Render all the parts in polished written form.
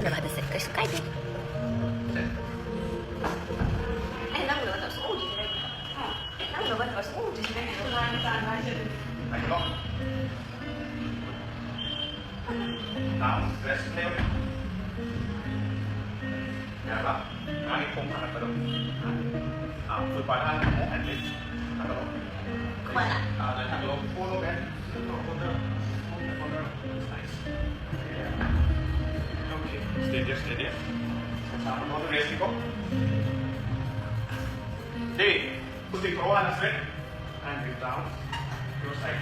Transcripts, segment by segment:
Voilà, det ser ikke greit ut. Em đang lựa tập số gì đây? Đang lựa tập số gì đây? Thành công. Now, rest play. Ya, Pak. Kaki pun angkat ke dalam. Foot pada hand and lift. Angkat ke dalam. Kemana? Dan angkat ke dalam. Follow back. Follow. Nice. Okay. Steady. Sama motor racing kok. Jadi, putih bawah straight and breathe down. Your side.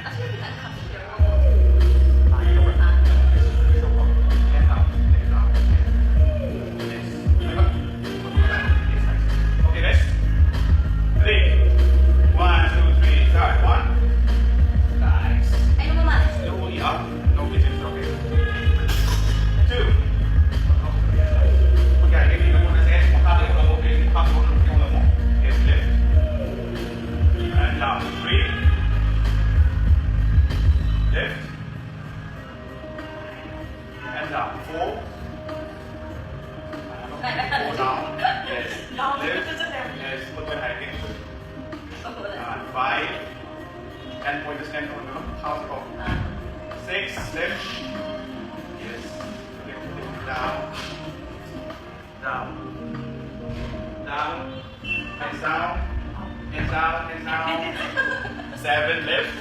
Seven left.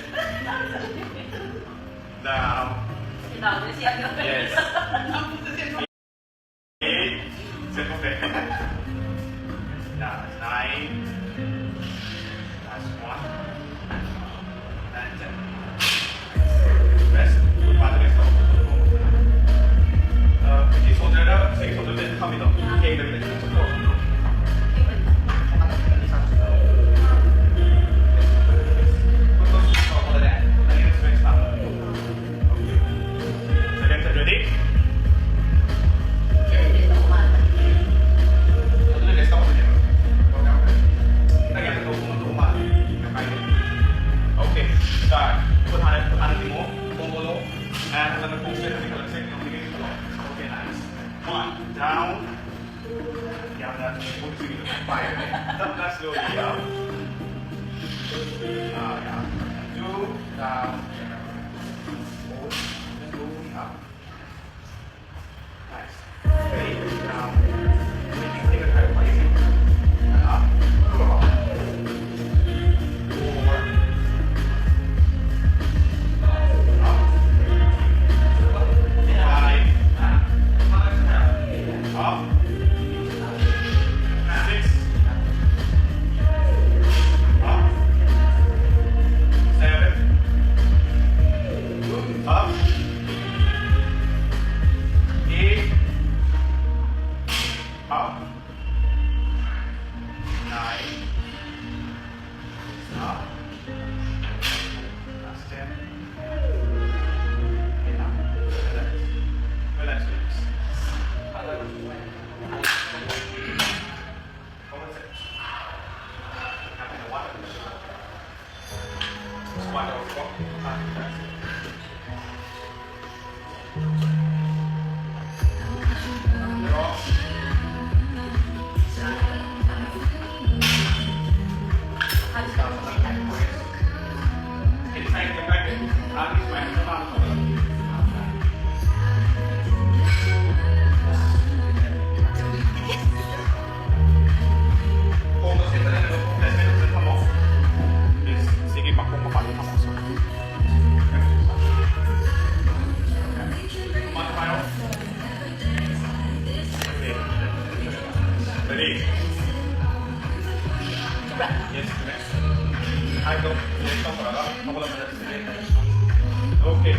Down. Yes. 8. Simple fit. That's 9. That's 1. And 10. Rest. Put part of it off. If you shoulder it up, take shoulder bit, come it up. Okay, the bit. Okay.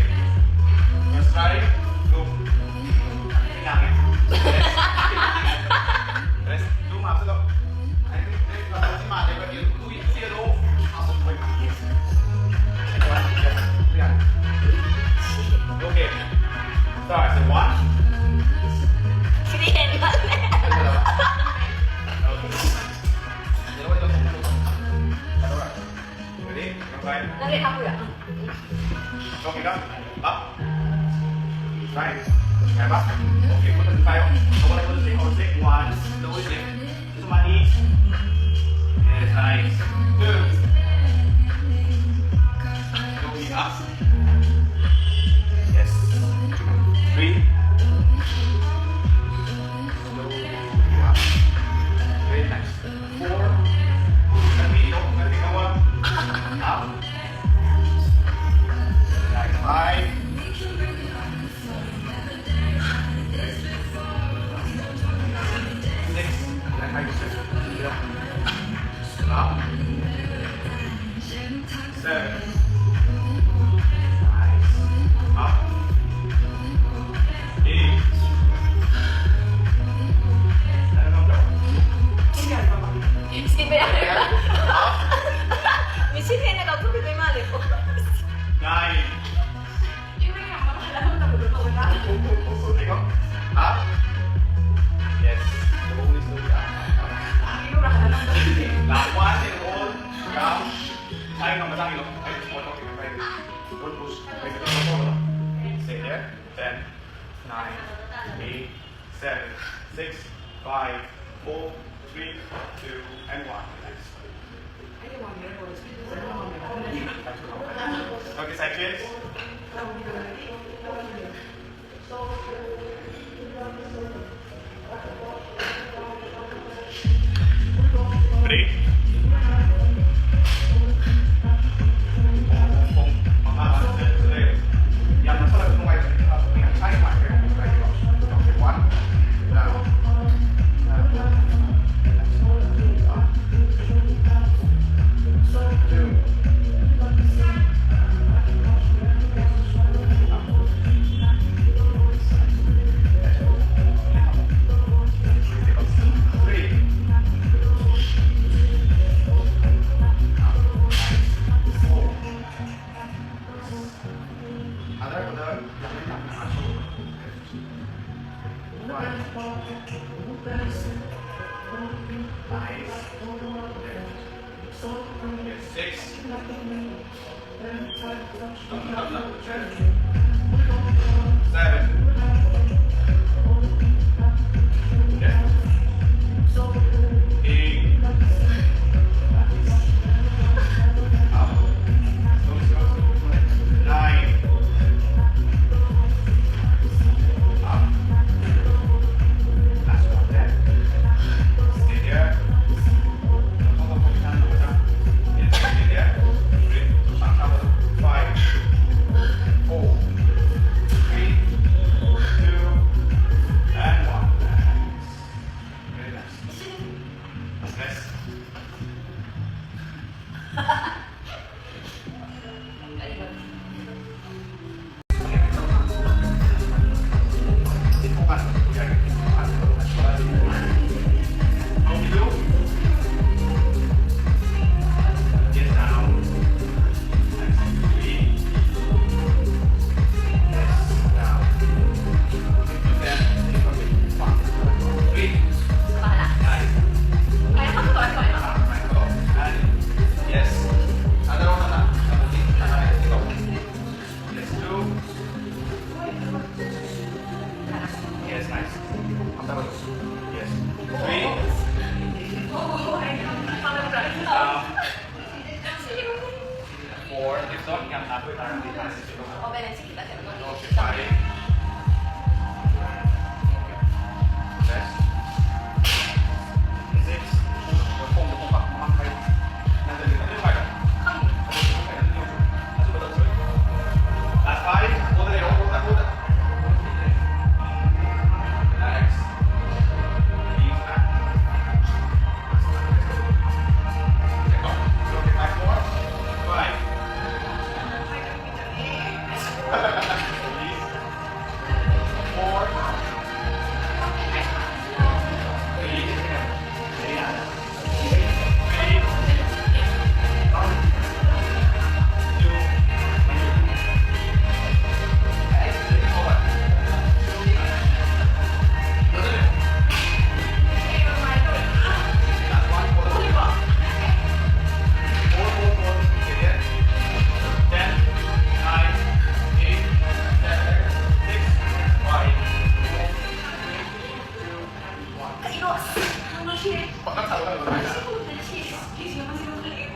Let's try. Go. Let's do master dog. I think let's mà để bạn do it zero. Okay. Start. So 1. Ready? Right. 8, 7, 6, 5, 4, 3, 2, and 1. Next. Okay, side change. Break. Yang masalah itu yang saya pakai, one, down, two, three, four. Ada yang masuk. Nice. Six. Seven. Eight. Nine. Last one there. Stay there. Stay there. 5, 4, 3, 2, and 1. Very nice. Yes. How we do? Yes, down. Nice. 3. Yes, down. 3. Nice. And yes. Ada orang tak? Yes, 2. Yes, nice. Yes. 3. Down. 4. If not, yang satu taruh di atas itu. Okay, 5. Rest. 6. Berpung pak memakai. Nanti kita lihat. Last 5. Udah. Next. Leave back. Check out. Okay, 5 more. 5. Release. 4. 3. 可以落，我们去。Kok tak tahu kan? 其实我觉得其实蛮有可能。